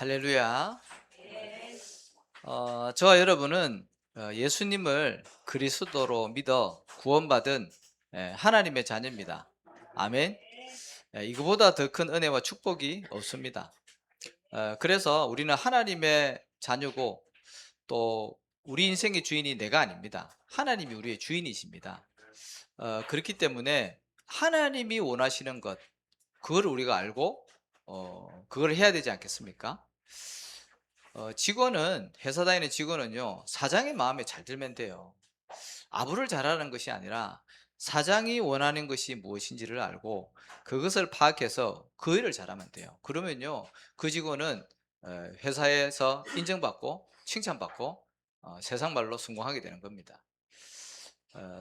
할렐루야. 저와 여러분은 예수님을 그리스도로 믿어 구원받은 하나님의 자녀입니다. 아멘. 이거보다 더 큰 은혜와 축복이 없습니다. 그래서 우리는 하나님의 자녀고 또 우리 인생의 주인이 내가 아닙니다. 하나님이 우리의 주인이십니다. 그렇기 때문에 하나님이 원하시는 것, 그걸 우리가 알고 그걸 해야 되지 않겠습니까? 직원은 회사 다니는 직원은요, 사장의 마음에 잘 들면 돼요. 아부를 잘하는 것이 아니라 사장이 원하는 것이 무엇인지를 알고 그것을 파악해서 그 일을 잘하면 돼요. 그러면요, 그 직원은 회사에서 인정받고 칭찬받고 세상 말로 성공하게 되는 겁니다.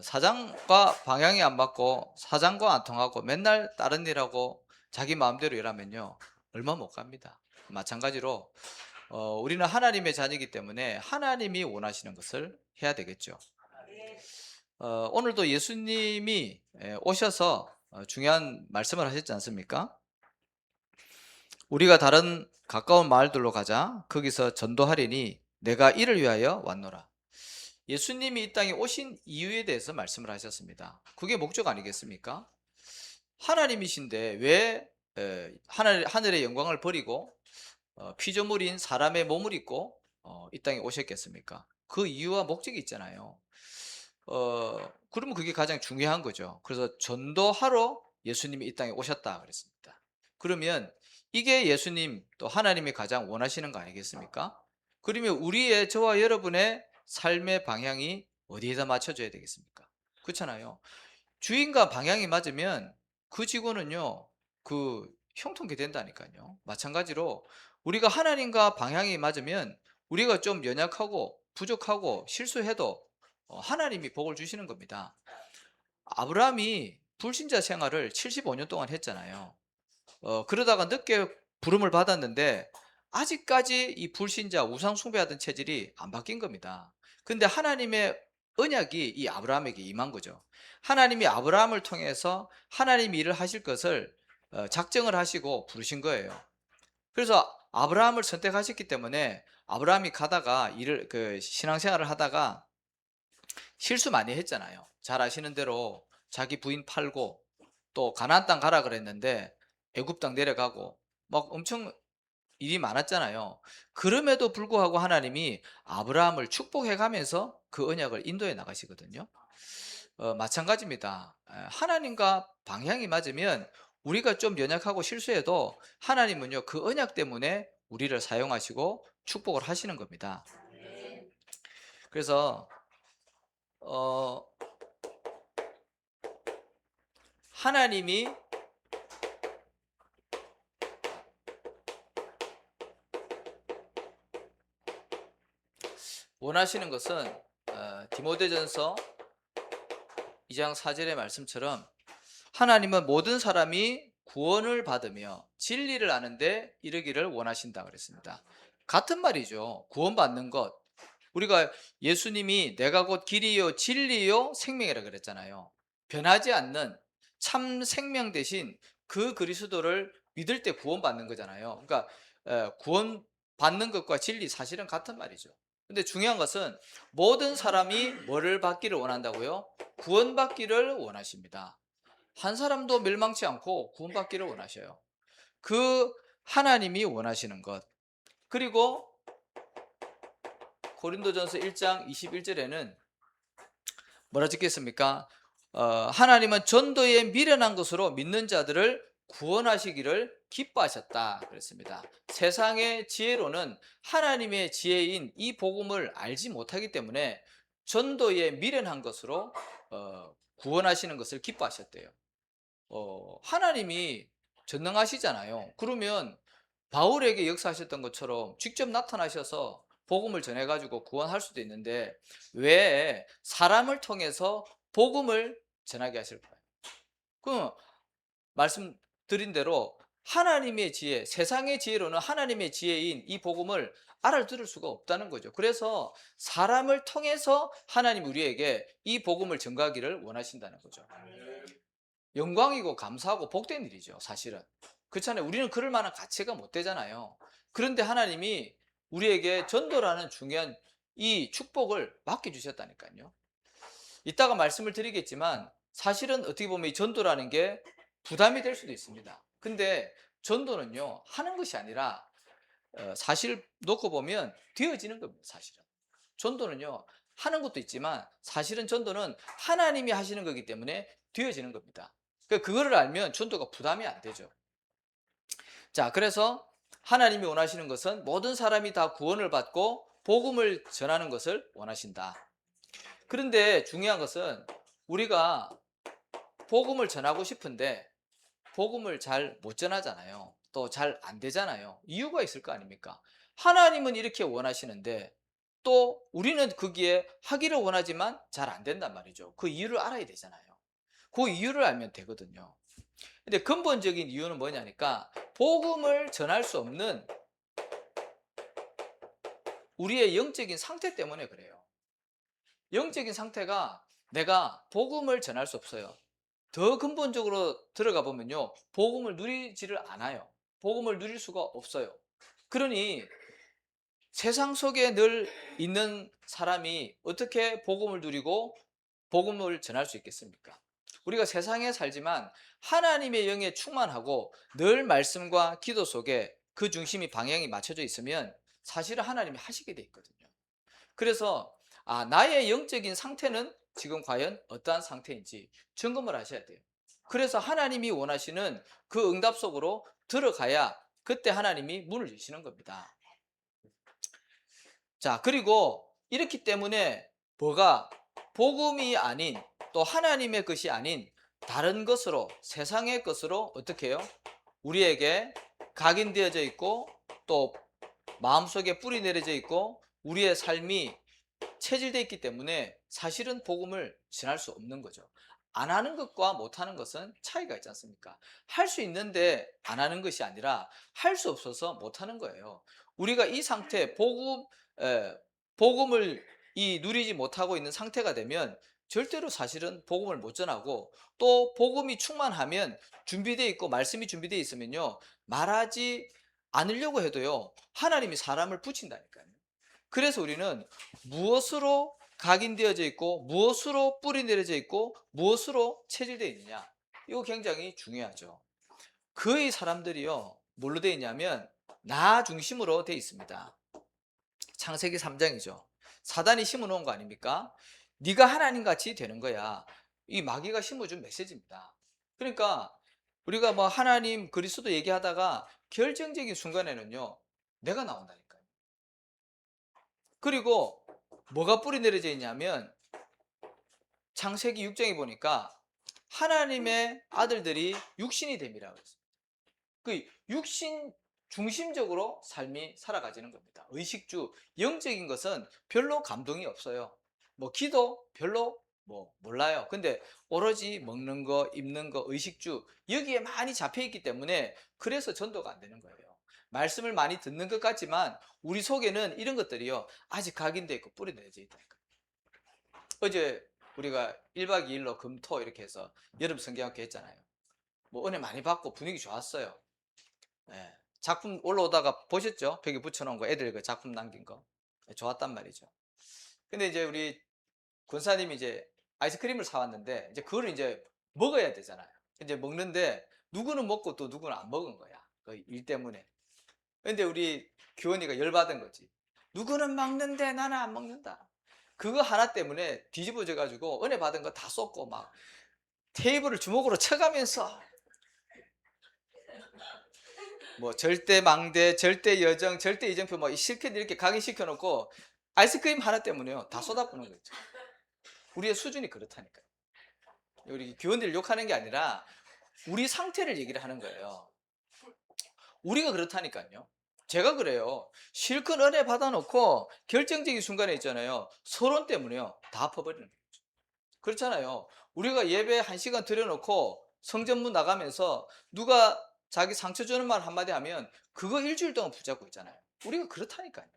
사장과 방향이 안 맞고 사장과 안 통하고 맨날 다른 일하고 자기 마음대로 일하면요, 얼마 못 갑니다. 마찬가지로 우리는 하나님의 자녀이기 때문에 하나님이 원하시는 것을 해야 되겠죠. 오늘도 예수님이 오셔서 중요한 말씀을 하셨지 않습니까? 우리가 다른 가까운 마을들로 가자. 거기서 전도하리니 내가 이를 위하여 왔노라. 예수님이 이 땅에 오신 이유에 대해서 말씀을 하셨습니다. 그게 목적 아니겠습니까? 하나님이신데 왜 하늘의 영광을 버리고 피조물인 사람의 몸을 입고 이 땅에 오셨겠습니까? 그 이유와 목적이 있잖아요. 그러면 그게 가장 중요한 거죠. 그래서 전도하러 예수님이 이 땅에 오셨다 그랬습니다. 그러면 이게 예수님 또 하나님이 가장 원하시는 거 아니겠습니까? 그러면 우리의 저와 여러분의 삶의 방향이 어디에다 맞춰줘야 되겠습니까? 그렇잖아요. 주인과 방향이 맞으면 그 직원은요, 그 형통케 된다니까요. 마찬가지로 우리가 하나님과 방향이 맞으면 우리가 좀 연약하고 부족하고 실수해도 하나님이 복을 주시는 겁니다. 아브라함이 불신자 생활을 75년 동안 했잖아요. 그러다가 늦게 부름을 받았는데 아직까지 이 불신자 우상 숭배하던 체질이 안 바뀐 겁니다. 근데 하나님의 언약이 이 아브라함에게 임한 거죠. 하나님이 아브라함을 통해서 하나님이 일을 하실 것을 작정을 하시고 부르신 거예요. 그래서 아브라함을 선택하셨기 때문에 아브라함이 가다가 신앙생활을 하다가 실수 많이 했잖아요. 잘 아시는 대로 자기 부인 팔고 또 가나안 땅 가라 그랬는데 애굽 땅 내려가고 막 엄청 일이 많았잖아요. 그럼에도 불구하고 하나님이 아브라함을 축복해 가면서 그 언약을 인도해 나가시거든요. 마찬가지입니다. 하나님과 방향이 맞으면 우리가 좀 연약하고 실수해도 하나님은요, 그 언약 때문에 우리를 사용하시고 축복을 하시는 겁니다. 그래서 어, 하나님이 원하시는 것은 디모데전서 2장 4절의 말씀처럼 하나님은 모든 사람이 구원을 받으며 진리를 아는데 이르기를 원하신다 그랬습니다. 같은 말이죠. 구원받는 것. 우리가 예수님이 내가 곧 길이요 진리요 생명이라 그랬잖아요. 변하지 않는 참 생명 대신 그 그리스도를 믿을 때 구원받는 거잖아요. 그러니까 구원받는 것과 진리 사실은 같은 말이죠. 근데 중요한 것은 모든 사람이 뭐를 받기를 원한다고요? 구원받기를 원하십니다. 한 사람도 멸망치 않고 구원받기를 원하셔요. 그 하나님이 원하시는 것. 그리고 고린도전서 1장 21절에는 뭐라 적혔습니까? 하나님은 전도에 미련한 것으로 믿는 자들을 구원하시기를 기뻐하셨다 그랬습니다. 세상의 지혜로는 하나님의 지혜인 이 복음을 알지 못하기 때문에 전도에 미련한 것으로 구원하시는 것을 기뻐하셨대요. 하나님이 전능하시잖아요. 그러면 바울에게 역사하셨던 것처럼 직접 나타나셔서 복음을 전해가지고 구원할 수도 있는데 왜 사람을 통해서 복음을 전하게 하실까요? 그 말씀드린 대로 하나님의 지혜, 세상의 지혜로는 하나님의 지혜인 이 복음을 알아들을 수가 없다는 거죠. 그래서 사람을 통해서 하나님 우리에게 이 복음을 전가하기를 원하신다는 거죠. 영광이고 감사하고 복된 일이죠, 사실은. 그렇잖아요. 우리는 그럴 만한 가치가 못 되잖아요. 그런데 하나님이 우리에게 전도라는 중요한 이 축복을 맡겨주셨다니까요. 이따가 말씀을 드리겠지만 사실은 어떻게 보면 이 전도라는 게 부담이 될 수도 있습니다. 근데 전도는요, 하는 것이 아니라 사실 놓고 보면 되어지는 겁니다. 사실은 전도는요, 하는 것도 있지만 사실은 전도는 하나님이 하시는 거기 때문에 되어지는 겁니다. 그거를 알면 전도가 부담이 안 되죠. 자, 그래서 하나님이 원하시는 것은 모든 사람이 다 구원을 받고 복음을 전하는 것을 원하신다. 그런데 중요한 것은 우리가 복음을 전하고 싶은데 복음을 잘 못 전하잖아요. 또 잘 안 되잖아요. 이유가 있을 거 아닙니까? 하나님은 이렇게 원하시는데 또 우리는 거기에 하기를 원하지만 잘 안 된단 말이죠. 그 이유를 알아야 되잖아요. 그 이유를 알면 되거든요. 근데 근본적인 이유는 뭐냐니까 복음을 전할 수 없는 우리의 영적인 상태 때문에 그래요. 영적인 상태가 내가 복음을 전할 수 없어요. 더 근본적으로 들어가 보면요, 복음을 누리지를 않아요. 복음을 누릴 수가 없어요. 그러니 세상 속에 늘 있는 사람이 어떻게 복음을 누리고 복음을 전할 수 있겠습니까? 우리가 세상에 살지만 하나님의 영에 충만하고 늘 말씀과 기도 속에 그 중심이 방향이 맞춰져 있으면 사실은 하나님이 하시게 돼 있거든요. 그래서 나의 영적인 상태는 지금 과연 어떠한 상태인지 점검을 하셔야 돼요. 그래서 하나님이 원하시는 그 응답 속으로 들어가야 그때 하나님이 문을 여시는 겁니다. 자, 그리고 이렇기 때문에 뭐가 복음이 아닌 또 하나님의 것이 아닌 다른 것으로 세상의 것으로 어떻게 해요? 우리에게 각인되어져 있고 또 마음속에 뿌리 내려져 있고 우리의 삶이 체질되어 있기 때문에 사실은 복음을 전할 수 없는 거죠. 안 하는 것과 못 하는 것은 차이가 있지 않습니까? 할 수 있는데 안 하는 것이 아니라 할 수 없어서 못 하는 거예요. 우리가 이 상태 복음을 누리지 못하고 있는 상태가 되면 절대로 사실은 복음을 못 전하고 또 복음이 충만하면 준비되어 있고 말씀이 준비되어 있으면요, 말하지 않으려고 해도요 하나님이 사람을 붙인다니까요. 그래서 우리는 무엇으로 각인되어져 있고 무엇으로 뿌리 내려져 있고 무엇으로 체질되어 있느냐, 이거 굉장히 중요하죠. 거의 사람들이요 뭘로 되어 있냐면 나 중심으로 되어 있습니다. 창세기 3장이죠. 사단이 심어놓은 거 아닙니까? 네가 하나님같이 되는 거야. 이 마귀가 심어준 메시지입니다. 그러니까 우리가 뭐 하나님 그리스도 얘기하다가 결정적인 순간에는요 내가 나온다니까요. 그리고 뭐가 뿌리 내려져 있냐면 창세기 6장에 보니까 하나님의 아들들이 육신이 됨이라고 했어요. 그 육신 중심적으로 삶이 살아가지는 겁니다. 의식주, 영적인 것은 별로 감동이 없어요. 뭐 기도 별로 뭐 몰라요. 근데 오로지 먹는 거, 입는 거, 의식주 여기에 많이 잡혀 있기 때문에 그래서 전도가 안 되는 거예요. 말씀을 많이 듣는 것 같지만 우리 속에는 이런 것들이요 아직 각인되어 있고 뿌리 내려져 있다니까. 어제 우리가 1박 2일로 금토 이렇게 해서 여름 성경학교 했잖아요. 뭐 은혜 많이 받고 분위기 좋았어요. 예. 작품 올라오다가 보셨죠? 벽에 붙여놓은 거, 애들 그 작품 남긴 거. 예, 좋았단 말이죠. 근데 이제 우리 권사님이 이제 아이스크림을 사왔는데, 이제 그거를 이제 먹어야 되잖아요. 이제 먹는데, 누구는 먹고 또 누구는 안 먹은 거야. 그 일 때문에. 근데 우리 교원이가 열받은 거지. 누구는 먹는데 나는 안 먹는다. 그거 하나 때문에 뒤집어져 가지고 은혜 받은 거 다 쏟고 막 테이블을 주먹으로 쳐가면서 뭐 절대 망대, 절대 여정, 절대 이정표 뭐 실컷 이렇게 각인시켜 놓고 아이스크림 하나 때문에요 다 쏟아부는 거죠. 우리의 수준이 그렇다니까요. 우리 교원들 욕하는 게 아니라 우리 상태를 얘기를 하는 거예요. 우리가 그렇다니까요. 제가 그래요. 실컷 은혜 받아놓고 결정적인 순간에 있잖아요. 서론 때문에요 다 엎어버리는 거죠. 그렇잖아요. 우리가 예배 1시간 드려놓고 성전문 나가면서 누가 자기 상처 주는 말 한마디 하면 그거 일주일 동안 붙잡고 있잖아요. 우리가 그렇다니까요.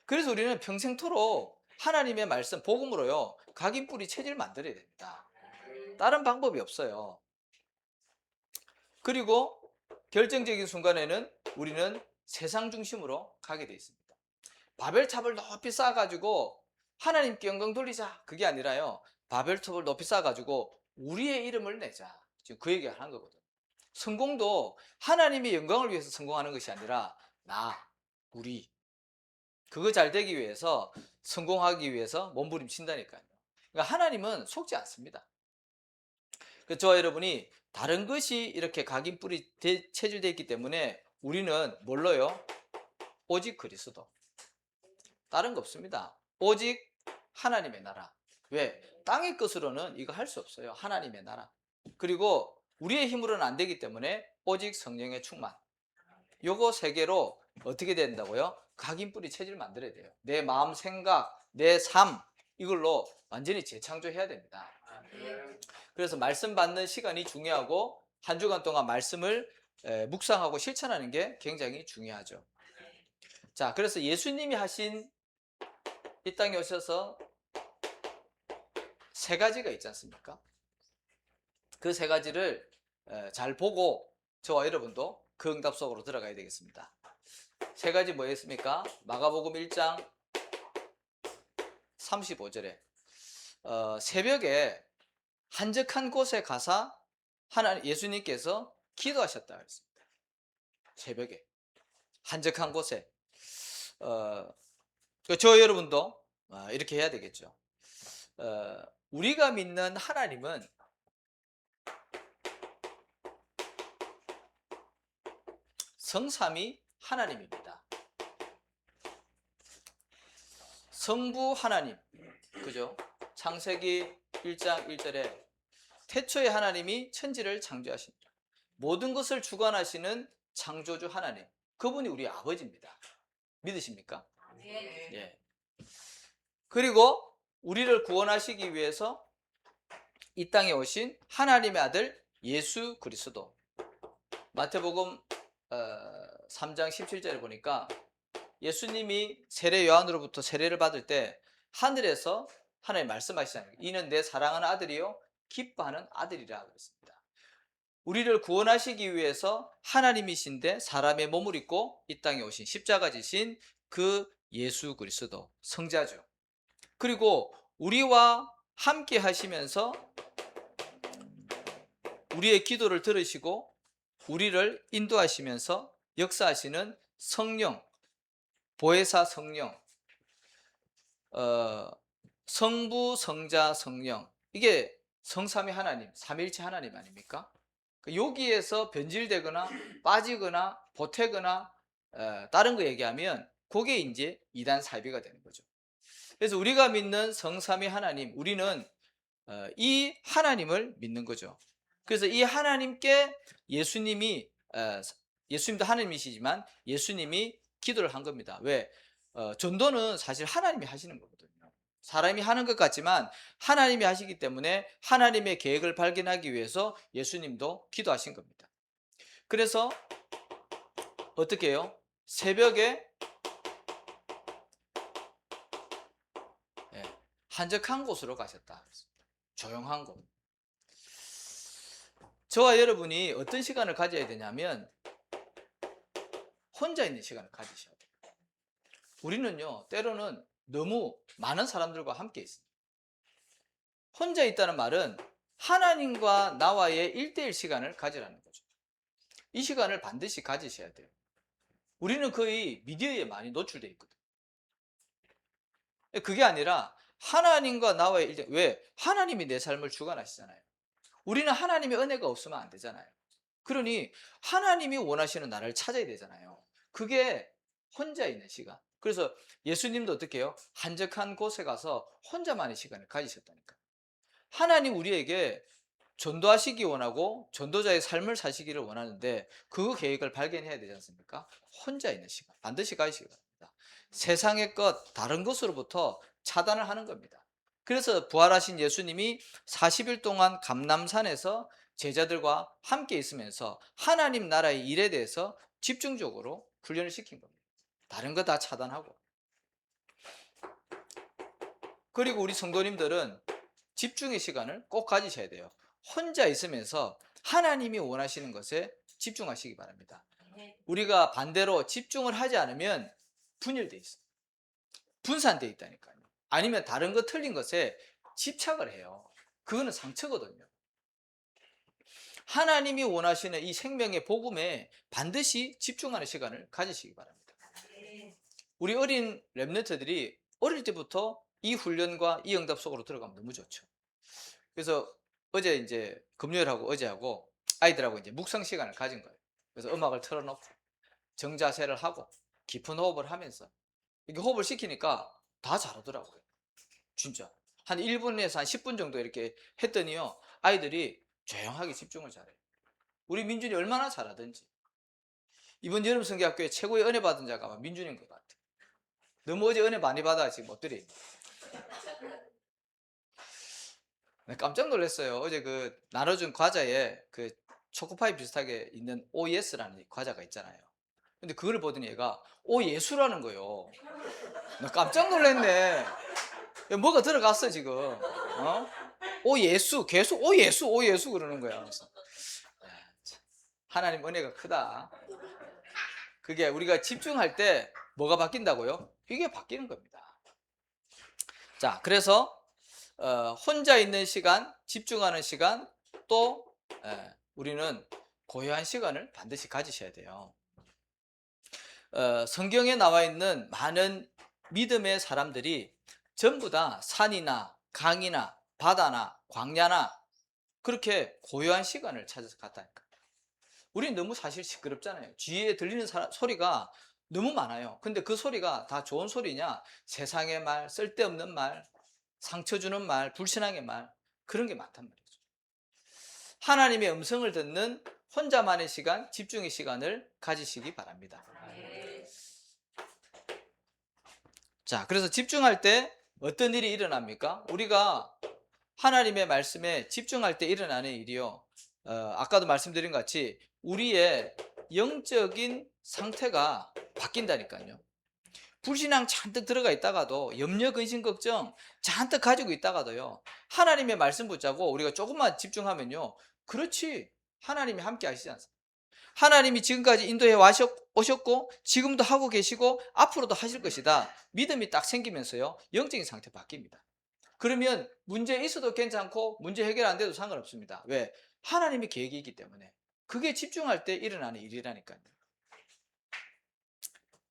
그래서 우리는 평생토록 하나님의 말씀 복음으로요 각인뿌리 체질 만들어야 됩니다. 다른 방법이 없어요. 그리고 결정적인 순간에는 우리는 세상 중심으로 가게 돼 있습니다. 바벨탑을 높이 쌓아가지고 하나님께 영광 돌리자, 그게 아니라요, 바벨탑을 높이 쌓아가지고 우리의 이름을 내자, 지금 그 얘기를 하는 거거든요. 성공도 하나님의 영광을 위해서 성공하는 것이 아니라 우리 그거 잘 되기 위해서, 성공하기 위해서 몸부림친다니까요. 그러니까 하나님은 속지 않습니다. 저와 여러분이 다른 것이 이렇게 각인뿔이 체질되어 있기 때문에 우리는 뭘로요? 오직 그리스도, 다른 거 없습니다. 오직 하나님의 나라. 왜? 땅의 것으로는 이거 할 수 없어요. 하나님의 나라. 그리고 우리의 힘으로는 안 되기 때문에 오직 성령의 충만. 요거 세 개로 어떻게 된다고요? 각인뿔이 체질을 만들어야 돼요. 내 마음, 생각, 내 삶, 이걸로 완전히 재창조해야 됩니다. 그래서 말씀 받는 시간이 중요하고, 한 주간 동안 말씀을 묵상하고 실천하는 게 굉장히 중요하죠. 자, 그래서 예수님이 하신, 이 땅에 오셔서 세 가지가 있지 않습니까? 그 세 가지를 잘 보고 저와 여러분도 그 응답 속으로 들어가야 되겠습니다. 세 가지 뭐였습니까? 마가복음 1장 35절에 새벽에 한적한 곳에 가서 예수님께서 기도하셨다 그랬습니다. 새벽에 한적한 곳에. 저 여러분도 이렇게 해야 되겠죠. 우리가 믿는 하나님은 성삼위 하나님입니다. 성부 하나님, 그죠? 창세기 1장 1절에 태초에 하나님이 천지를 창조하십니다. 모든 것을 주관하시는 창조주 하나님, 그분이 우리 아버지입니다. 믿으십니까? 네. 예. 그리고 우리를 구원하시기 위해서 이 땅에 오신 하나님의 아들 예수 그리스도. 마태복음 3장 17절에 보니까 예수님이 세례 요한으로부터 세례를 받을 때 하늘에서 하나님 말씀하시잖아요. 이는 내 사랑하는 아들이요 기뻐하는 아들이라 그랬습니다. 우리를 구원하시기 위해서 하나님이신데 사람의 몸을 입고 이 땅에 오신, 십자가 지신 그 예수 그리스도, 성자죠. 그리고 우리와 함께 하시면서 우리의 기도를 들으시고 우리를 인도하시면서 역사하시는 성령, 보혜사 성령, 성부, 성자, 성령, 이게 성삼위 하나님, 삼위일체 하나님 아닙니까? 여기에서 변질되거나 빠지거나 보태거나 다른 거 얘기하면 그게 이제 이단 사이비가 되는 거죠. 그래서 우리가 믿는 성삼위 하나님, 우리는 이 하나님을 믿는 거죠. 그래서 이 하나님께 예수님도 하나님이시지만 예수님이 기도를 한 겁니다. 왜? 전도는 사실 하나님이 하시는 거거든요. 사람이 하는 것 같지만 하나님이 하시기 때문에 하나님의 계획을 발견하기 위해서 예수님도 기도하신 겁니다. 그래서 어떻게 해요? 새벽에 한적한 곳으로 가셨다. 조용한 곳. 저와 여러분이 어떤 시간을 가져야 되냐면 혼자 있는 시간을 가지셔야 돼요. 우리는요, 때로는 너무 많은 사람들과 함께 있습니다. 혼자 있다는 말은 하나님과 나와의 1대1 시간을 가지라는 거죠. 이 시간을 반드시 가지셔야 돼요. 우리는 거의 미디어에 많이 노출되어 있거든요. 그게 아니라 하나님과 나와의 1대1, 왜? 하나님이 내 삶을 주관하시잖아요. 우리는 하나님의 은혜가 없으면 안 되잖아요. 그러니 하나님이 원하시는 나를 찾아야 되잖아요. 그게 혼자 있는 시간. 그래서 예수님도 어떻게 해요? 한적한 곳에 가서 혼자만의 시간을 가지셨다니까요. 하나님 우리에게 전도하시기 원하고 전도자의 삶을 사시기를 원하는데 그 계획을 발견해야 되지 않습니까? 혼자 있는 시간 반드시 가지시기 바랍니다. 세상의 것, 다른 것으로부터 차단을 하는 겁니다. 그래서 부활하신 예수님이 40일 동안 감람산에서 제자들과 함께 있으면서 하나님 나라의 일에 대해서 집중적으로 훈련을 시킨 겁니다. 다른 거 다 차단하고. 그리고 우리 성도님들은 집중의 시간을 꼭 가지셔야 돼요. 혼자 있으면서 하나님이 원하시는 것에 집중하시기 바랍니다. 우리가 반대로 집중을 하지 않으면 분열돼 있어. 분산돼 있다니까요. 아니면 다른 거 틀린 것에 집착을 해요. 그거는 상처거든요. 하나님이 원하시는 이 생명의 복음에 반드시 집중하는 시간을 가지시기 바랍니다. 우리 어린 렘넌트들이 어릴 때부터 이 훈련과 이 응답 속으로 들어가면 너무 좋죠. 그래서 어제 이제 금요일하고 어제하고 아이들하고 이제 묵상 시간을 가진 거예요. 그래서 음악을 틀어놓고 정자세를 하고 깊은 호흡을 하면서 이렇게 호흡을 시키니까 다 잘하더라고요. 진짜 한 1분에서 한 10분 정도 이렇게 했더니요, 아이들이 조용하게 집중을 잘해요. 우리 민준이 얼마나 잘하든지. 이번 여름 성경학교에 최고의 은혜 받은 자가 아마 민준인 것 같아요. 너무 어제 은혜 많이 받아 지금 못 드리. 깜짝 놀랐어요. 어제 그 나눠준 과자에 그 초코파이 비슷하게 있는 OES라는 과자가 있잖아요. 근데 그걸 보더니 얘가 O예수라는 거예요. 나 깜짝 놀랐네. 야, 뭐가 들어갔어 지금. 어? 오예수 계속 오예수 그러는 거야. 그래서 하나님 은혜가 크다. 그게 우리가 집중할 때 뭐가 바뀐다고요? 이게 바뀌는 겁니다. 자, 그래서 혼자 있는 시간, 집중하는 시간, 또 우리는 고요한 시간을 반드시 가지셔야 돼요. 성경에 나와 있는 많은 믿음의 사람들이 전부 다 산이나 강이나 바다나 광야나 그렇게 고요한 시간을 찾아서 갔다니까. 우리는 너무 사실 시끄럽잖아요. 뒤에 들리는 소리가 너무 많아요. 근데 그 소리가 다 좋은 소리냐? 세상의 말, 쓸데없는 말, 상처 주는 말, 불신앙의 말, 그런 게 많단 말이죠. 하나님의 음성을 듣는 혼자만의 시간, 집중의 시간을 가지시기 바랍니다. 자, 그래서 집중할 때 어떤 일이 일어납니까? 우리가 하나님의 말씀에 집중할 때 일어나는 일이요, 아까도 말씀드린 것 같이 우리의 영적인 상태가 바뀐다니까요. 불신앙 잔뜩 들어가 있다가도, 염려, 근심, 걱정 잔뜩 가지고 있다가도요, 하나님의 말씀 붙잡고 우리가 조금만 집중하면요, 그렇지, 하나님이 함께 하시지 않습니까? 하나님이 지금까지 인도해 오셨고 지금도 하고 계시고 앞으로도 하실 것이다. 믿음이 딱 생기면서요, 영적인 상태 바뀝니다. 그러면 문제 있어도 괜찮고 문제 해결 안 돼도 상관없습니다. 왜? 하나님의 계획이 있기 때문에. 그게 집중할 때 일어나는 일이라니까요.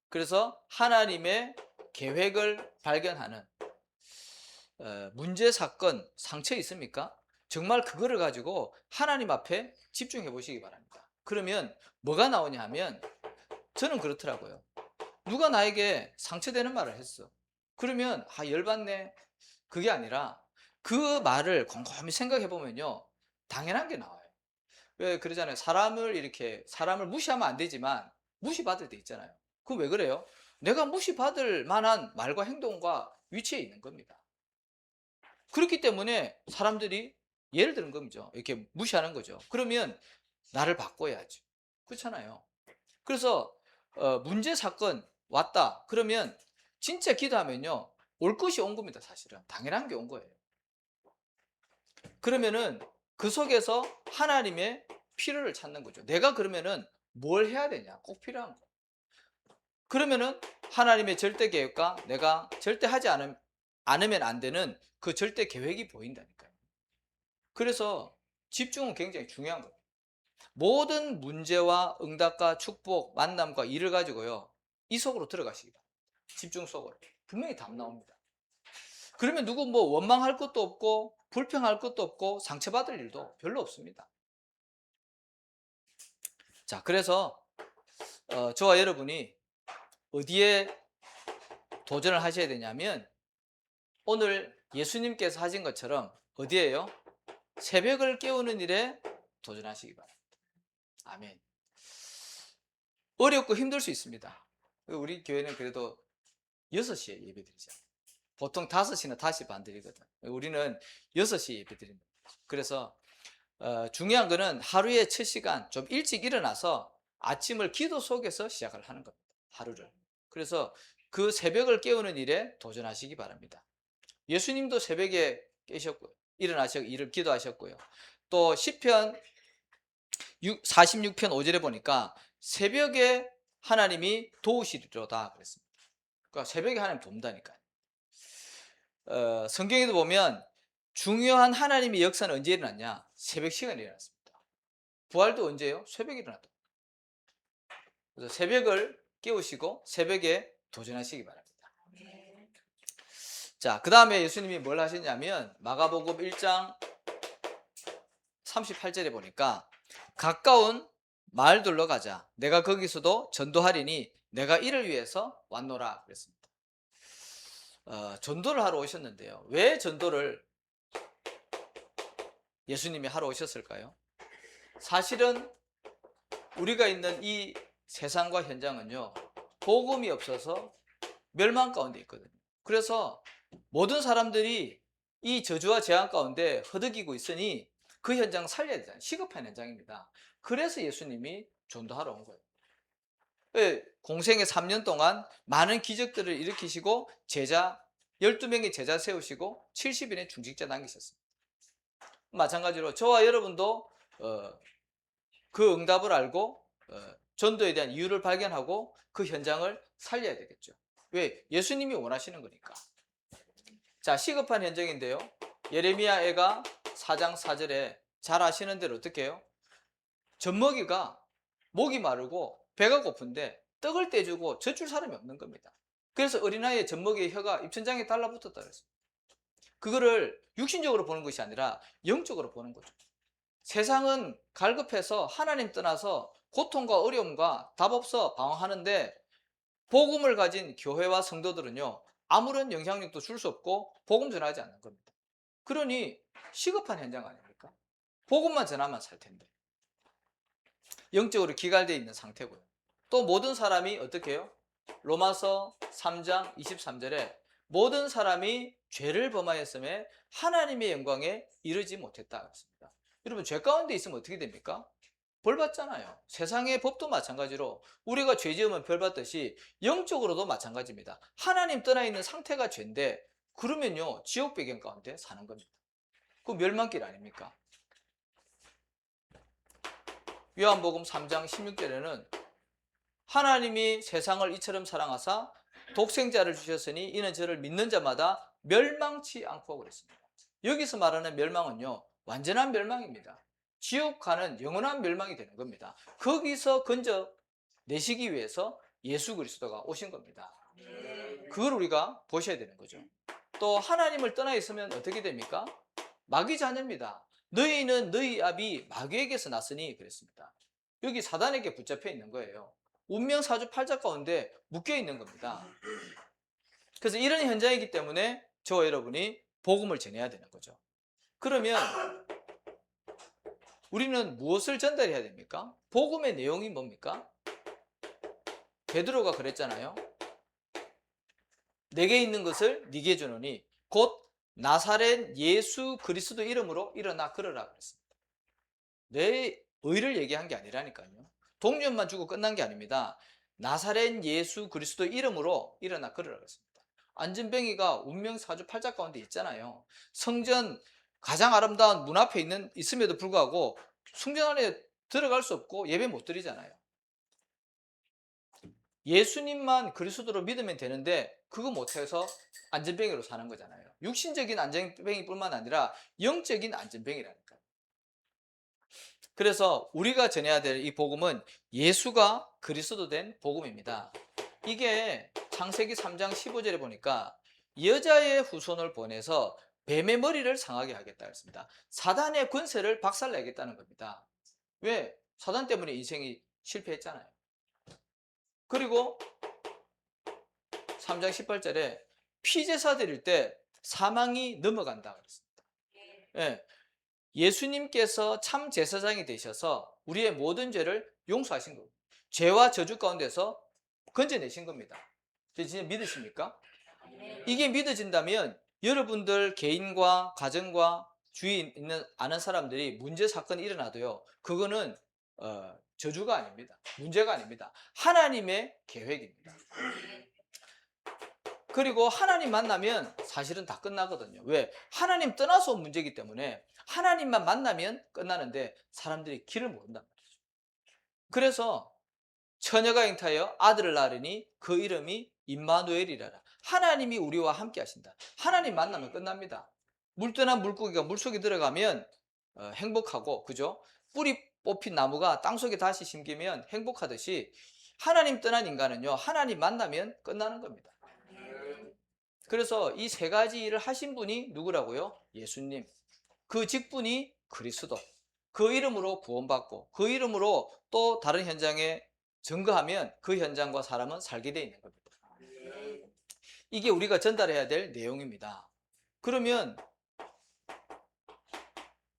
그래서 하나님의 계획을 발견하는 문제, 사건, 상처 있습니까? 정말 그거를 가지고 하나님 앞에 집중해 보시기 바랍니다. 그러면 뭐가 나오냐 하면, 저는 그렇더라고요. 누가 나에게 상처되는 말을 했어. 그러면 열받네. 그게 아니라 그 말을 곰곰이 생각해 보면요, 당연한 게 나와요. 왜 그러잖아요. 사람을 무시하면 안 되지만 무시받을 때 있잖아요. 그거 왜 그래요? 내가 무시받을 만한 말과 행동과 위치에 있는 겁니다. 그렇기 때문에 사람들이 예를 드는 겁니다. 이렇게 무시하는 거죠. 그러면 나를 바꿔야지. 그렇잖아요. 그래서 문제 사건 왔다 그러면 진짜 기도하면요, 올 것이 온 겁니다. 사실은 당연한 게 온 거예요. 그러면은 그 속에서 하나님의 필요를 찾는 거죠. 내가 그러면은 뭘 해야 되냐, 꼭 필요한 거. 그러면은 하나님의 절대 계획과 내가 절대 하지 않으면 안 되는 그 절대 계획이 보인다니까요. 그래서 집중은 굉장히 중요한 거예요. 모든 문제와 응답과 축복, 만남과 일을 가지고요, 이 속으로 들어가시기 바랍니다. 집중 속으로. 분명히 답 나옵니다. 그러면 누구 뭐 원망할 것도 없고 불평할 것도 없고 상처받을 일도 별로 없습니다. 자, 그래서 저와 여러분이 어디에 도전을 하셔야 되냐면, 오늘 예수님께서 하신 것처럼 어디에요? 새벽을 깨우는 일에 도전하시기 바랍니다. 아멘. 어렵고 힘들 수 있습니다. 우리 교회는 그래도 6시에 예배 드리잖아요. 보통 5시나 5시 반 드리거든. 우리는 6시에 예배 드립니다. 그래서 중요한 거는 하루의 첫 시간 좀 일찍 일어나서 아침을 기도 속에서 시작을 하는 겁니다. 하루를. 그래서 그 새벽을 깨우는 일에 도전하시기 바랍니다. 예수님도 새벽에 깨셨고요, 일어나셔서 일을 기도하셨고요. 또 시편 46편 5절에 보니까 새벽에 하나님이 도우시리로다 그랬습니다. 그러니까 새벽에 하나님 돕다니까요. 성경에도 보면 중요한 하나님의 역사는 언제 일어났냐? 새벽 시간에 일어났습니다. 부활도 언제예요? 새벽에 일어났다. 그래서 새벽을 깨우시고 새벽에 도전하시기 바랍니다. 자, 그 다음에 예수님이 뭘 하셨냐면 마가복음 1장 38절에 보니까 가까운 마을들로 가자. 내가 거기서도 전도하리니 내가 이를 위해서 왔노라 그랬습니다. 전도를 하러 오셨는데요. 왜 전도를 예수님이 하러 오셨을까요? 사실은 우리가 있는 이 세상과 현장은요, 복음이 없어서 멸망 가운데 있거든요. 그래서 모든 사람들이 이 저주와 재앙 가운데 허덕이고 있으니 그 현장 살려야 되잖아요. 시급한 현장입니다. 그래서 예수님이 전도하러 온 거예요. 공생의 3년 동안 많은 기적들을 일으키시고 제자 12명의 제자 세우시고 70인의 중직자 남기셨습니다. 마찬가지로 저와 여러분도 그 응답을 알고 전도에 대한 이유를 발견하고 그 현장을 살려야 되겠죠. 왜? 예수님이 원하시는 거니까. 자, 시급한 현장인데요. 예레미야 애가 4장 4절에 잘 아시는 대로 어떻게 해요? 젖먹이가 목이 마르고 배가 고픈데 떡을 떼주고 젖줄 사람이 없는 겁니다. 그래서 어린아이의 젖먹이의 혀가 입천장에 달라붙었다 그랬어요. 그거를 육신적으로 보는 것이 아니라 영적으로 보는 거죠. 세상은 갈급해서 하나님 떠나서 고통과 어려움과 답 없어 방황하는데 복음을 가진 교회와 성도들은요, 아무런 영향력도 줄 수 없고 복음 전하지 않는 겁니다. 그러니 시급한 현장 아닙니까? 복음만 전하면 살 텐데. 영적으로 기갈되어 있는 상태고요. 또 모든 사람이 어떻게 해요? 로마서 3장 23절에 모든 사람이 죄를 범하였음에 하나님의 영광에 이르지 못했다 그랬습니다. 여러분, 죄 가운데 있으면 어떻게 됩니까? 벌 받잖아요. 세상의 법도 마찬가지로 우리가 죄 지으면 벌 받듯이 영적으로도 마찬가지입니다. 하나님 떠나 있는 상태가 죄인데 그러면요, 지옥 배경 가운데 사는 겁니다. 그 멸망길 아닙니까? 요한복음 3장 16절에는 하나님이 세상을 이처럼 사랑하사 독생자를 주셨으니 이는 저를 믿는 자마다 멸망치 않고 그랬습니다. 여기서 말하는 멸망은요, 완전한 멸망입니다. 지옥 가는 영원한 멸망이 되는 겁니다. 거기서 건져내시기 위해서 예수 그리스도가 오신 겁니다. 그걸 우리가 보셔야 되는 거죠. 또 하나님을 떠나 있으면 어떻게 됩니까? 마귀 자녀입니다. 너희는 너희 아비 마귀에게서 났으니 그랬습니다. 여기 사단에게 붙잡혀 있는 거예요. 운명 사주 팔자 가운데 묶여 있는 겁니다. 그래서 이런 현장이기 때문에 저와 여러분이 복음을 전해야 되는 거죠. 그러면 우리는 무엇을 전달해야 됩니까? 복음의 내용이 뭡니까? 베드로가 그랬잖아요. 내게 있는 것을 네게 주노니 곧 나사렛 예수 그리스도 이름으로 일어나 걸으라 그랬습니다. 내 의를 얘기한 게 아니라니까요. 동료만 주고 끝난 게 아닙니다. 나사렛 예수 그리스도 이름으로 일어나 걸으라 그랬습니다. 안전뱅이가 운명 사주 팔자 가운데 있잖아요. 성전 가장 아름다운 문 앞에 있음에도 불구하고 성전 안에 들어갈 수 없고 예배 못 드리잖아요. 예수님만 그리스도로 믿으면 되는데 그거 못해서 안전뱅이로 사는 거잖아요. 육신적인 안전뱅이뿐만 아니라 영적인 안전뱅이라니까요. 그래서 우리가 전해야 될 이 복음은 예수가 그리스도 된 복음입니다. 이게 창세기 3장 15절에 보니까 여자의 후손을 보내서 뱀의 머리를 상하게 하겠다 했습니다. 사단의 권세를 박살내겠다는 겁니다. 왜? 사단 때문에 인생이 실패했잖아요. 그리고 3장 18절에 피제사 드릴 때 사망이 넘어간다 그랬습니다. 예. 예수님께서 참 제사장이 되셔서 우리의 모든 죄를 용서하신 겁니다. 죄와 저주 가운데서 건져내신 겁니다. 진짜 믿으십니까? 이게 믿어진다면 여러분들 개인과 가정과 주위에 있는 아는 사람들이 문제 사건이 일어나도요, 그거는 저주가 아닙니다. 문제가 아닙니다. 하나님의 계획입니다. 그리고 하나님 만나면 사실은 다 끝나거든요. 왜? 하나님 떠나서 온 문제이기 때문에 하나님만 만나면 끝나는데 사람들이 길을 모른단 말이죠. 그래서 처녀가 잉타하여 아들을 낳으리니 그 이름이 임마누엘이라라. 하나님이 우리와 함께 하신다. 하나님 만나면 끝납니다. 물 떠난 물고기가 물속에 들어가면 행복하고, 그죠? 뿌리 뽑힌 나무가 땅속에 다시 심기면 행복하듯이 하나님 떠난 인간은요, 하나님 만나면 끝나는 겁니다. 그래서 이 세 가지 일을 하신 분이 누구라고요? 예수님. 그 직분이 그리스도. 그 이름으로 구원받고 그 이름으로 또 다른 현장에 증거하면 그 현장과 사람은 살게 되어 있는 겁니다. 이게 우리가 전달해야 될 내용입니다. 그러면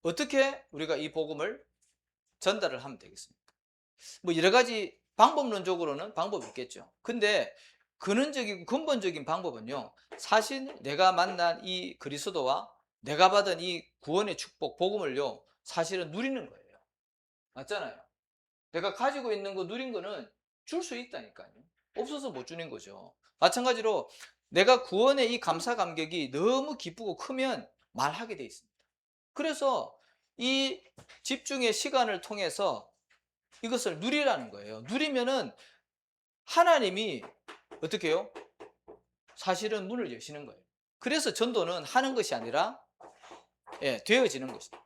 어떻게 우리가 이 복음을 전달을 하면 되겠습니까? 뭐 여러 가지 방법론적으로는 방법이 있겠죠. 근데 근원적이고 근본적인 방법은요, 사실 내가 만난 이 그리스도와 내가 받은 이 구원의 축복, 복음을요, 사실은 누리는 거예요. 맞잖아요. 내가 가지고 있는 거 누린 거는 줄 수 있다니까요. 없어서 못 주는 거죠. 마찬가지로 내가 구원의 이 감사 감격이 너무 기쁘고 크면 말하게 돼 있습니다. 그래서 이 집중의 시간을 통해서 이것을 누리라는 거예요. 누리면은 하나님이 어떻게 해요? 사실은 문을 여시는 거예요. 그래서 전도는 하는 것이 아니라 되어지는 것이다.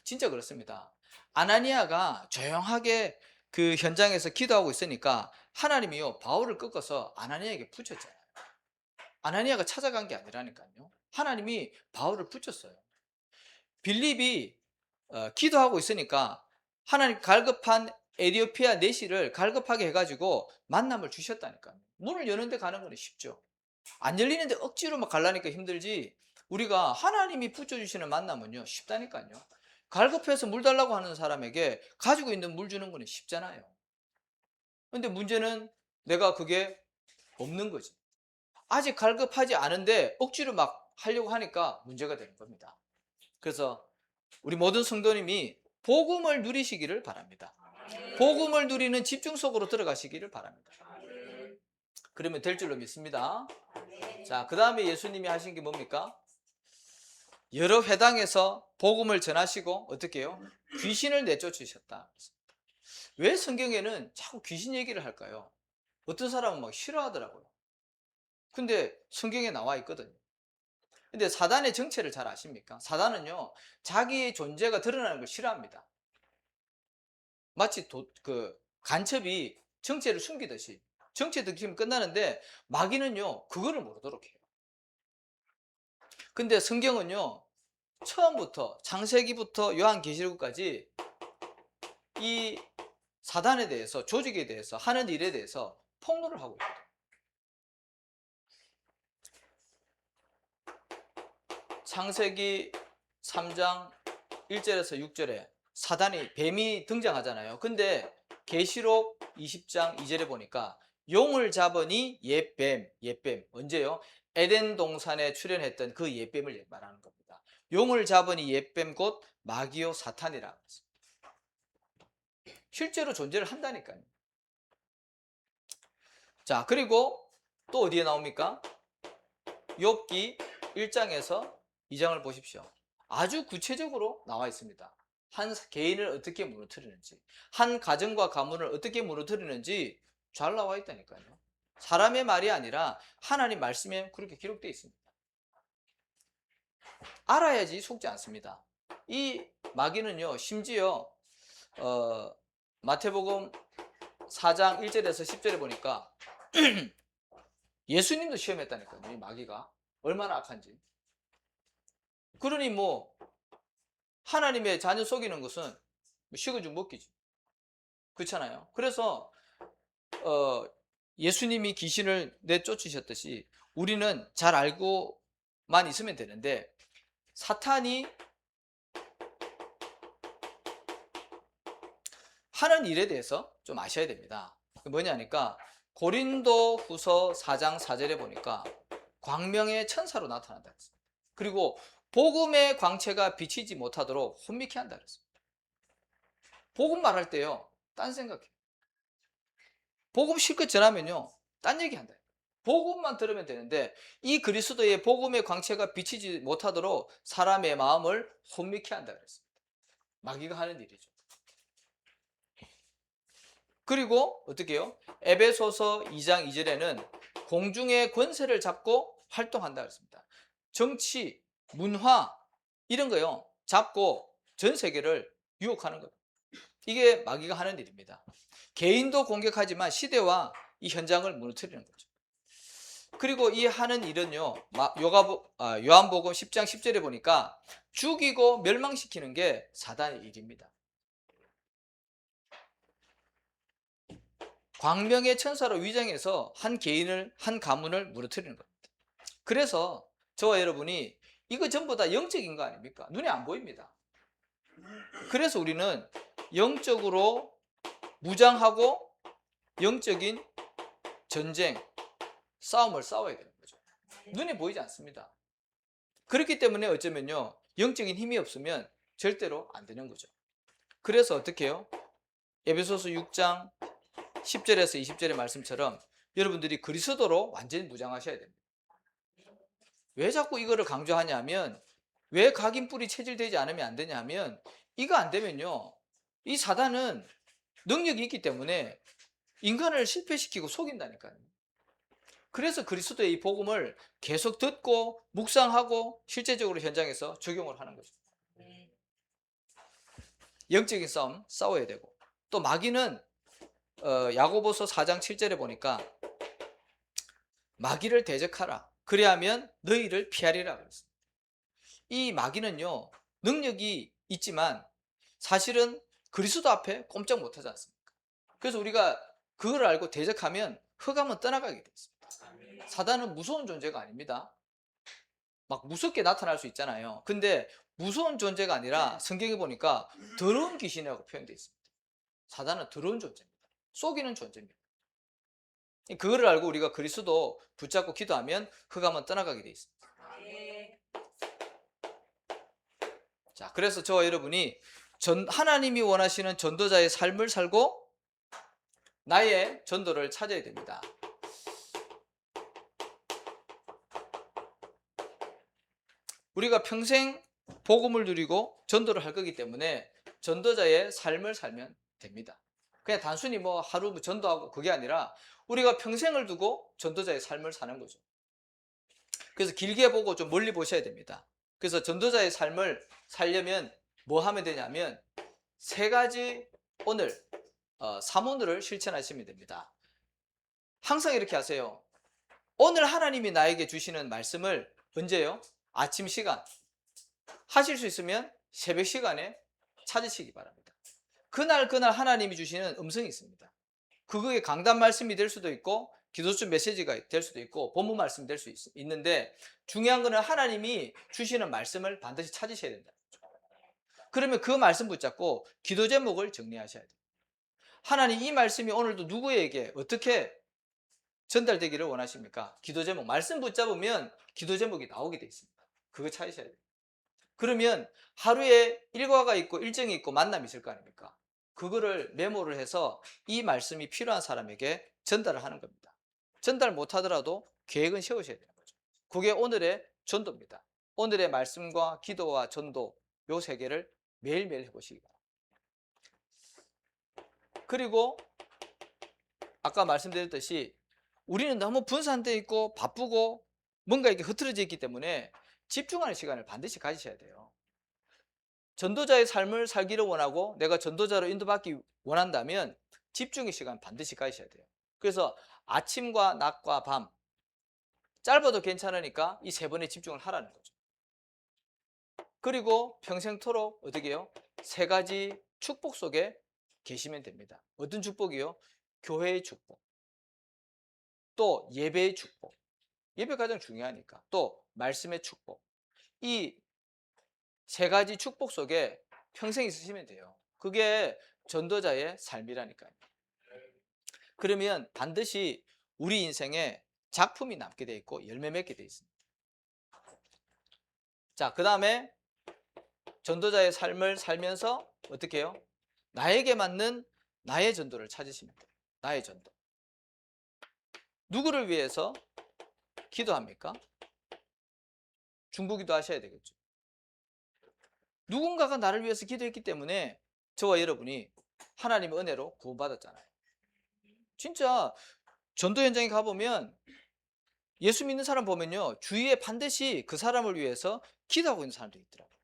진짜 그렇습니다. 아나니아가 조용하게 그 현장에서 기도하고 있으니까 하나님이요, 바울을 꺾어서 아나니아에게 붙였잖아요. 아나니아가 찾아간 게 아니라니까요. 하나님이 바울을 붙였어요. 빌립이 기도하고 있으니까 하나님 갈급한 에디오피아 내시를 갈급하게 해가지고 만남을 주셨다니까요. 문을 여는데 가는 건 쉽죠. 안 열리는데 억지로 막 가려니까 힘들지, 우리가 하나님이 붙여주시는 만남은요, 쉽다니까요. 갈급해서 물 달라고 하는 사람에게 가지고 있는 물 주는 건 쉽잖아요. 근데 문제는 내가 그게 없는 거지. 아직 갈급하지 않은데 억지로 막 하려고 하니까 문제가 되는 겁니다. 그래서 우리 모든 성도님이 복음을 누리시기를 바랍니다. 복음을 누리는 집중 속으로 들어가시기를 바랍니다. 그러면 될 줄로 믿습니다. 자, 그 다음에 예수님이 하신 게 뭡니까? 여러 회당에서 복음을 전하시고 어떻게 해요? 귀신을 내쫓으셨다. 왜 성경에는 자꾸 귀신 얘기를 할까요? 어떤 사람은 막 싫어하더라고요. 근데 성경에 나와 있거든요. 근데 사단의 정체를 잘 아십니까? 사단은요, 자기의 존재가 드러나는 걸 싫어합니다. 마치 간첩이 정체를 숨기듯이 정체 들키면 끝나는데 마귀는요, 그거를 모르도록 해요. 근데 성경은요, 처음부터 창세기부터 요한계시록까지 이 사단에 대해서, 조직에 대해서, 하는 일에 대해서 폭로를 하고 있거든요. 창세기 3장 1절에서 6절에 사단이, 뱀이 등장하잖아요. 근데 계시록 20장 2절에 보니까 용을 잡으니 옛뱀, 언제요? 에덴 동산에 출현했던 그 옛뱀을 말하는 겁니다. 용을 잡으니 옛뱀 곧 마귀요 사탄이라고 했습니다. 실제로 존재를 한다니까요. 자, 그리고 또 어디에 나옵니까? 욥기 1장에서 2장을 보십시오. 아주 구체적으로 나와 있습니다. 한 개인을 어떻게 무너뜨리는지, 한 가정과 가문을 어떻게 무너뜨리는지 잘 나와 있다니까요. 사람의 말이 아니라 하나님 말씀에 그렇게 기록되어 있습니다. 알아야지 속지 않습니다. 이 마귀는요, 심지어 마태복음 4장 1절에서 10절에 보니까 예수님도 시험했다니까요. 이 마귀가 얼마나 악한지. 그러니 뭐 하나님의 자녀 속이는 것은 식은 죽 먹기지. 그렇잖아요. 그래서 예수님이 귀신을 내쫓으셨듯이 우리는 잘 알고만 있으면 되는데, 사탄이 하는 일에 대해서 좀 아셔야 됩니다. 뭐냐니까 고린도 후서 4장 4절에 보니까 광명의 천사로 나타난다 했습니다. 그리고 복음의 광채가 비치지 못하도록 혼미케 한다 그랬습니다. 복음 말할 때요, 딴 생각해요. 복음 실컷 전하면요, 딴 얘기한다. 복음만 들으면 되는데 이 그리스도의 복음의 광채가 비치지 못하도록 사람의 마음을 혼미케 한다 그랬습니다. 마귀가 하는 일이죠. 그리고 어떻게 해요? 에베소서 2장 2절에는 공중의 권세를 잡고 활동한다 그랬습니다. 정치, 문화 이런 거요. 잡고 전 세계를 유혹하는 거예요. 이게 마귀가 하는 일입니다. 개인도 공격하지만 시대와 이 현장을 무너뜨리는 거죠. 그리고 이 하는 일은요. 요한복음 10장 10절에 보니까 죽이고 멸망시키는 게 사단의 일입니다. 광명의 천사로 위장해서 한 개인을, 한 가문을 무너뜨리는 겁니다. 그래서 저와 여러분이 이거 전부 다 영적인 거 아닙니까? 눈에 안 보입니다. 그래서 우리는 영적으로 무장하고 영적인 전쟁, 싸움을 싸워야 되는 거죠. 눈에 보이지 않습니다. 그렇기 때문에 어쩌면요, 영적인 힘이 없으면 절대로 안 되는 거죠. 그래서 어떻게 해요? 에베소서 6장 10절에서 20절의 말씀처럼 여러분들이 그리스도로 완전히 무장하셔야 됩니다. 왜 자꾸 이거를 강조하냐면, 왜 각인뿔이 체질되지 않으면 안 되냐면, 이거 안 되면요, 이 사단은 능력이 있기 때문에 인간을 실패시키고 속인다니까요. 그래서 그리스도의 이 복음을 계속 듣고 묵상하고 실제적으로 현장에서 적용을 하는 거죠. 영적인 싸움 싸워야 되고, 또 마귀는 야고보서 4장 7절에 보니까 마귀를 대적하라. 그리하면 너희를 피하리라 그랬습니다. 이 마귀는요, 능력이 있지만 사실은 그리스도 앞에 꼼짝 못하지 않습니까? 그래서 우리가 그걸 알고 대적하면 흑암은 떠나가게 돼 있습니다. 사단은 무서운 존재가 아닙니다. 막 무섭게 나타날 수 있잖아요. 근데 무서운 존재가 아니라 성경에 보니까 더러운 귀신이라고 표현되어 있습니다. 사단은 더러운 존재입니다. 속이는 존재입니다. 그거를 알고 우리가 그리스도 붙잡고 기도하면 흑암은 떠나가게 돼 있습니다. 자, 그래서 저와 여러분이 하나님이 원하시는 전도자의 삶을 살고 나의 전도를 찾아야 됩니다. 우리가 평생 복음을 누리고 전도를 할 거기 때문에 전도자의 삶을 살면 됩니다. 그냥 단순히 뭐 하루 전도하고 그게 아니라 우리가 평생을 두고 전도자의 삶을 사는 거죠. 그래서 길게 보고 좀 멀리 보셔야 됩니다. 그래서 전도자의 삶을 살려면 뭐 하면 되냐면 세 가지 오늘 사문을 실천하시면 됩니다. 항상 이렇게 하세요. 오늘 하나님이 나에게 주시는 말씀을 언제요? 아침 시간. 하실 수 있으면 새벽 시간에 찾으시기 바랍니다. 그날 하나님이 주시는 음성이 있습니다. 그게 강단 말씀이 될 수도 있고 기도주 메시지가 될 수도 있고 본문 말씀이 될 수 있는데, 중요한 거는 하나님이 주시는 말씀을 반드시 찾으셔야 된다. 그러면 그 말씀 붙잡고 기도 제목을 정리하셔야 돼요. 하나님, 이 말씀이 오늘도 누구에게 어떻게 전달되기를 원하십니까? 기도 제목, 말씀 붙잡으면 기도 제목이 나오게 돼 있습니다. 그거 찾으셔야 돼요. 그러면 하루에 일과가 있고 일정이 있고 만남이 있을 거 아닙니까? 그거를 메모를 해서 이 말씀이 필요한 사람에게 전달을 하는 겁니다. 전달 못하더라도 계획은 세우셔야 되는 거죠. 그게 오늘의 전도입니다. 오늘의 말씀과 기도와 전도, 요 세 개를 매일매일 해보시기 바랍니다. 그리고 아까 말씀드렸듯이 우리는 너무 분산되어 있고 바쁘고 뭔가 이렇게 흐트러져 있기 때문에 집중하는 시간을 반드시 가지셔야 돼요. 전도자의 삶을 살기를 원하고 내가 전도자로 인도받기 원한다면 집중의 시간 반드시 가지셔야 돼요. 그래서 아침과 낮과 밤, 짧아도 괜찮으니까 이 세 번에 집중을 하라는 거죠. 그리고 평생토록 어떻게 해요? 세 가지 축복 속에 계시면 됩니다. 어떤 축복이요? 교회의 축복, 또 예배의 축복, 예배 가장 중요하니까, 또 말씀의 축복. 이 세 가지 축복 속에 평생 있으시면 돼요. 그게 전도자의 삶이라니까요. 그러면 반드시 우리 인생에 작품이 남게 돼 있고 열매 맺게 돼 있습니다. 자, 그 다음에 전도자의 삶을 살면서 어떻게 해요? 나에게 맞는 나의 전도를 찾으시면 돼요. 나의 전도. 누구를 위해서 기도합니까? 중보기도 하셔야 되겠죠. 누군가가 나를 위해서 기도했기 때문에 저와 여러분이 하나님의 은혜로 구원받았잖아요. 진짜 전도 현장에 가보면 예수 믿는 사람 보면요, 주위에 반드시 그 사람을 위해서 기도하고 있는 사람들이 있더라고요.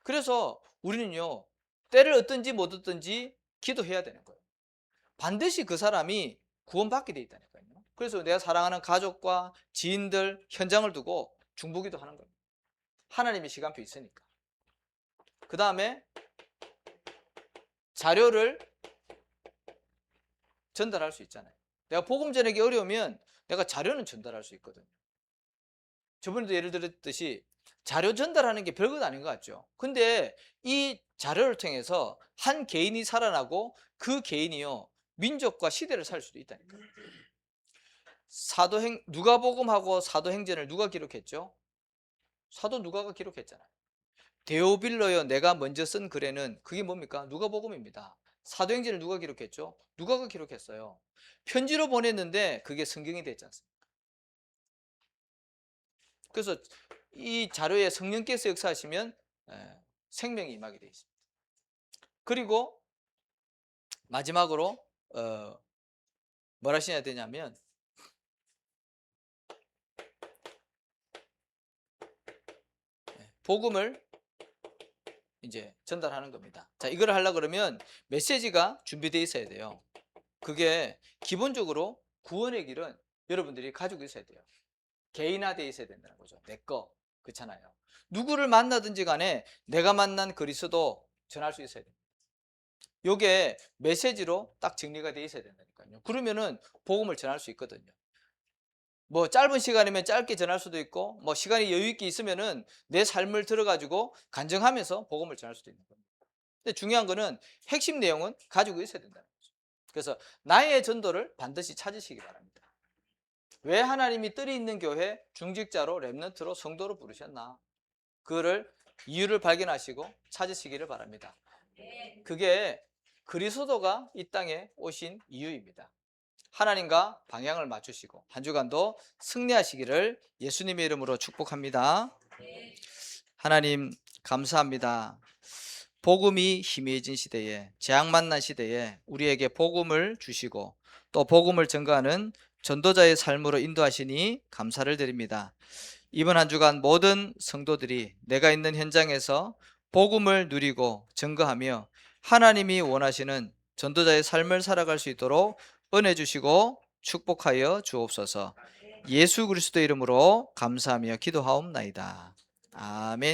그래서 우리는요, 때를 얻든지 못 얻든지 기도해야 되는 거예요. 반드시 그 사람이 구원받게 돼 있다니까요. 그래서 내가 사랑하는 가족과 지인들, 현장을 두고 중보기도 하는 거예요. 하나님의 시간표 있으니까. 그 다음에 자료를 전달할 수 있잖아요. 내가 복음 전하기 어려우면 내가 자료는 전달할 수 있거든요. 저번에도 예를 들었듯이 자료 전달하는 게 별것 아닌 것 같죠. 근데 이 자료를 통해서 한 개인이 살아나고 그 개인이요, 민족과 시대를 살 수도 있다니까요. 누가복음하고 사도행전을 누가 기록했죠? 사도 누가가 기록했잖아요. 데오빌로여 내가 먼저 쓴 글에는, 그게 뭡니까? 누가복음입니다. 사도행전을 누가 기록했죠? 누가가 기록했어요. 편지로 보냈는데 그게 성경이 됐지 않습니까? 그래서 이 자료에 성령께서 역사하시면 생명이 임하게 되어 있습니다. 그리고 마지막으로 뭘 하셔야 되냐면, 복음을 이제 전달하는 겁니다. 자, 이걸 하려고 그러면 메시지가 준비되어 있어야 돼요. 그게 기본적으로 구원의 길은 여러분들이 가지고 있어야 돼요. 개인화되어 있어야 된다는 거죠. 내 거. 그렇잖아요. 누구를 만나든지 간에 내가 만난 그리스도 전할 수 있어야 됩니다. 요게 메시지로 딱 정리가 되어 있어야 된다니까요. 그러면은 복음을 전할 수 있거든요. 뭐 짧은 시간이면 짧게 전할 수도 있고, 뭐 시간이 여유 있게 있으면은 내 삶을 들어가지고 간증하면서 복음을 전할 수도 있는 겁니다. 근데 중요한 거는 핵심 내용은 가지고 있어야 된다는 거죠. 그래서 나의 전도를 반드시 찾으시기 바랍니다. 왜 하나님이 뜰이 있는 교회 중직자로 렘넌트로 성도로 부르셨나? 그거를 이유를 발견하시고 찾으시기를 바랍니다. 그게 그리스도가 이 땅에 오신 이유입니다. 하나님과 방향을 맞추시고 한 주간도 승리하시기를 예수님의 이름으로 축복합니다. 하나님 감사합니다. 복음이 희미해진 시대에, 재앙 만난 시대에 우리에게 복음을 주시고 또 복음을 전가하는 전도자의 삶으로 인도하시니 감사를 드립니다. 이번 한 주간 모든 성도들이 내가 있는 현장에서 복음을 누리고 전가하며 하나님이 원하시는 전도자의 삶을 살아갈 수 있도록 은혜 주시고 축복하여 주옵소서. 예수 그리스도 이름으로 감사하며 기도하옵나이다. 아멘.